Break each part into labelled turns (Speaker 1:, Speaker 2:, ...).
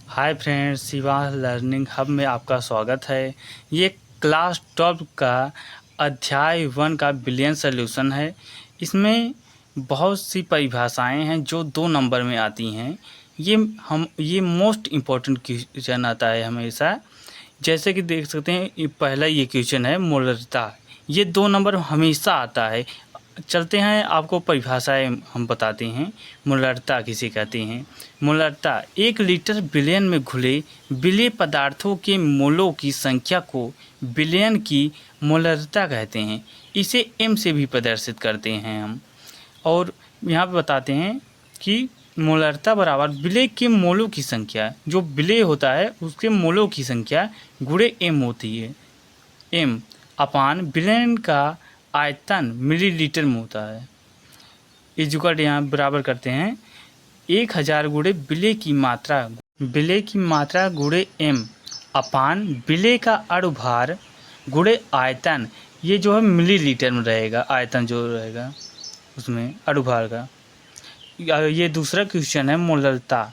Speaker 1: Hi friends, Shiva learning hub में आपका स्वागत है। ये क्लास 12 का अध्याय 1 का बिलियन सॉल्यूशन है। इसमें बहुत सी परिभाषाएं हैं जो 2 नंबर में आती हैं। ये मोस्ट इम्पोर्टेंट क्वेश्चन आता है हमेशा। जैसे कि देख सकते हैं, ये पहला ये क्वेश्चन है मोलरता। ये 2 नंबर हमेशा आता है। चलते हैं, आपको परिभाषाएं हम बताते हैं। मोलरता किसे कहते हैं? मोलरता 1 लीटर बिलियन में घुले विलेय पदार्थों के मोलों की संख्या को बिलियन की मोलरता कहते हैं। इसे एम से भी प्रदर्शित करते हैं हम। और यहाँ पे बताते हैं कि मोलरता बराबर विलेय के मोलों की संख्या, जो विलेय होता है उसके मोलों की संख्या गुणे एम होती है। एम अपान बिलियन का आयतन मिलीलीटर में होता है। इजुकट यहाँ बराबर करते हैं 1000 गुणे विलेय की मात्रा गुणे एम अपान विलेय का अणुभार गुणे आयतन। ये जो है मिलीलीटर में रहेगा, आयतन जो रहेगा उसमें अणुभार का। ये दूसरा क्वेश्चन है मोलरता।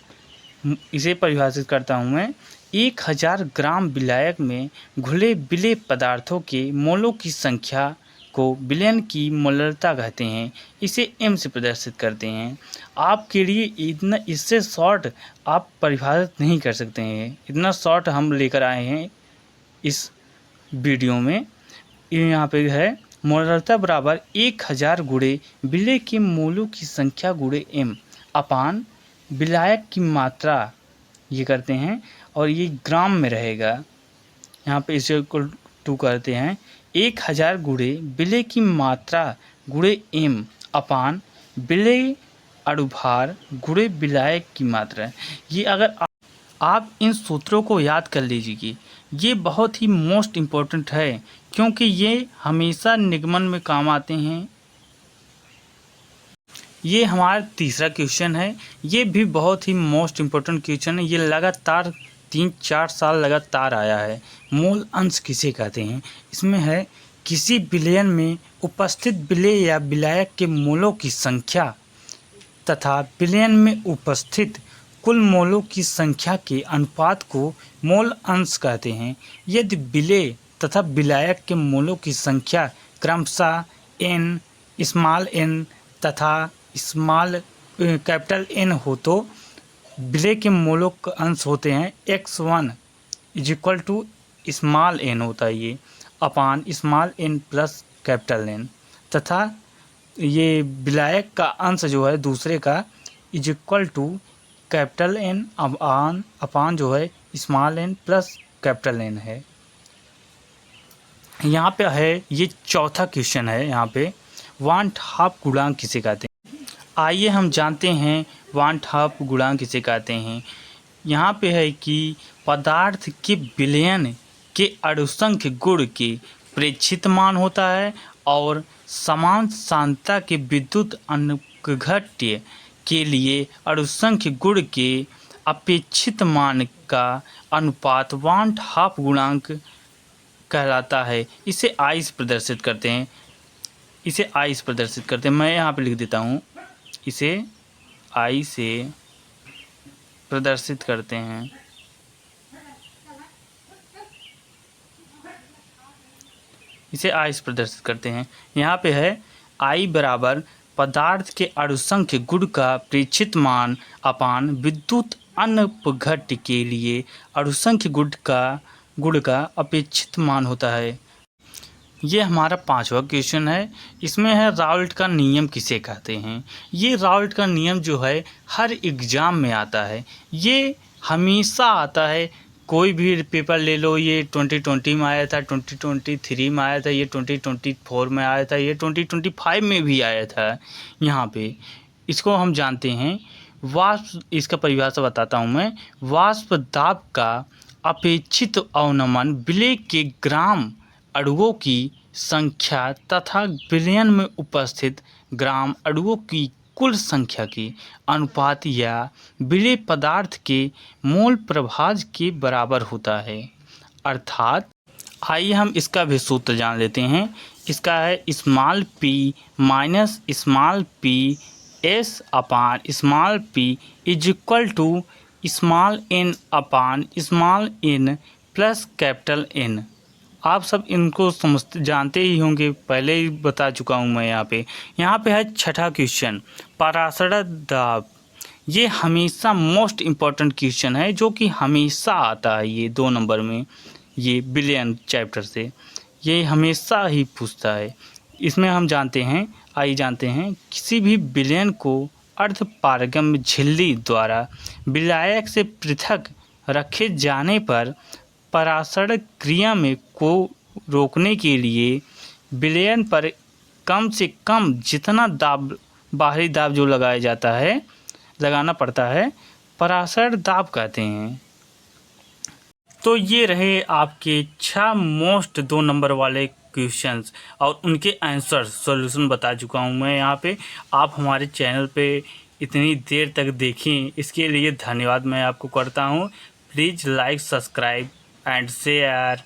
Speaker 1: इसे परिभाषित करता हूँ मैं। 1000 ग्राम विलायक में घुले विलेय पदार्थों के मोलों की संख्या को बिलियन की मोलरता कहते हैं। इसे एम से प्रदर्शित करते हैं। आपके लिए इतना, इससे शॉर्ट आप परिभाषित नहीं कर सकते हैं। इतना शॉर्ट हम लेकर आए हैं इस वीडियो में। यहाँ पे है मोलरता बराबर 1000 गुणे विलेय के मोलों की संख्या गुणे एम अपान विलायक की मात्रा, ये करते हैं और ये ग्राम में रहेगा। यहाँ पे इसे टू करते हैं 1000 गुणे विलेय की मात्रा गुणे एम अपान विलेय अणुभार गुणे विलायक की मात्रा। ये अगर आप इन सूत्रों को याद कर लीजिए। ये बहुत ही मोस्ट इम्पोर्टेंट है, क्योंकि ये हमेशा निगमन में काम आते हैं। ये हमारा तीसरा क्वेश्चन है। ये भी बहुत ही मोस्ट इम्पोर्टेंट क्वेश्चन है। ये लगातार 3-4 साल लगातार आया है। मोल अंश किसे कहते हैं? इसमें है किसी विलयन में उपस्थित विलेय या विलायक के मोलों की संख्या तथा विलयन में उपस्थित कुल मोलों की संख्या के अनुपात को मोल अंश कहते हैं। यदि विलेय तथा विलायक के मोलों की संख्या क्रमशः n, स्मॉल n तथा स्मॉल कैपिटल N हो तो विलेय के मोलों का अंश होते हैं x1 = स्मॉल n होता है ये अपान small n plus capital N, तथा ये विलायक का अंश जो है दूसरे का = कैपिटल N अपान जो है small n plus capital N है। यहाँ पे है ये चौथा क्वेश्चन है। यहाँ पे 1/2 गुणांक किसे कहते हैं? आइए हम जानते हैं 1/2 गुणांक किसे कहते हैं। यहाँ पे है कि पदार्थ के विलयन के अणुसंख्य गुण के प्रेक्षित मान होता है और समान सांद्रता के विद्युत अनुघट्य के लिए अणुसंख्य गुण के अपेक्षित मान का अनुपात 1/2 गुणांक कहलाता है। इसे आई से प्रदर्शित करते हैं। मैं यहाँ पे लिख देता हूँ। इसे आई से प्रदर्शित करते हैं। यहाँ पे है आई बराबर पदार्थ के अणुसंख्य गुण का प्रेक्षित मान अपान विद्युत अनुघट्य के लिए अणुसंख्य गुण का अपेक्षित मान होता है। ये हमारा 5वां क्वेश्चन है। इसमें है राउल्ट का नियम किसे कहते हैं? ये राउल्ट का नियम जो है हर एग्ज़ाम में आता है। ये हमेशा आता है। कोई भी पेपर ले लो, ये 2020 में आया था, 2023 में आया था, ये 2024 में आया था, ये 2025 में भी आया था। यहाँ पे इसको हम जानते हैं वाष्प। इसका परिभाषा बताता हूँ मैं। वाष्प दाब का अपेक्षित अवनमन विलेय के ग्राम अणुओं की संख्या तथा विलयन में उपस्थित ग्राम अणुओं की कुल संख्या के अनुपात या विलेय पदार्थ के मोल प्रभाज के बराबर होता है। अर्थात आइए हम इसका भी सूत्र जान लेते हैं। इसका है small p minus small p s अपान स्मॉल p = स्मॉल एन अपान small N plus capital N. आप सब इनको जानते ही होंगे, पहले ही बता चुका हूँ मैं। यहाँ पे है छठा क्वेश्चन, पराशर दाब। ये हमेशा मोस्ट इम्पॉर्टेंट क्वेश्चन है, जो कि हमेशा आता है ये 2 नंबर में, ये बिलियन चैप्टर से ये हमेशा ही पूछता है। इसमें हम जानते हैं, आइए जानते हैं, किसी भी विलयन को अर्धपारगम्य झिल्ली द्वारा विलायक से पृथक रखे जाने पर परासरण क्रिया में को रोकने के लिए विलयन पर कम से कम जितना दाब, बाहरी दाब जो लगाना पड़ता है, परासरण दाब कहते हैं। तो ये रहे आपके 6 मोस्ट 2 नंबर वाले क्वेश्चंस और उनके आंसर सॉल्यूशन बता चुका हूँ मैं यहाँ पे। आप हमारे चैनल पे इतनी देर तक देखें, इसके लिए धन्यवाद मैं आपको करता हूँ। Please like, subscribe and share.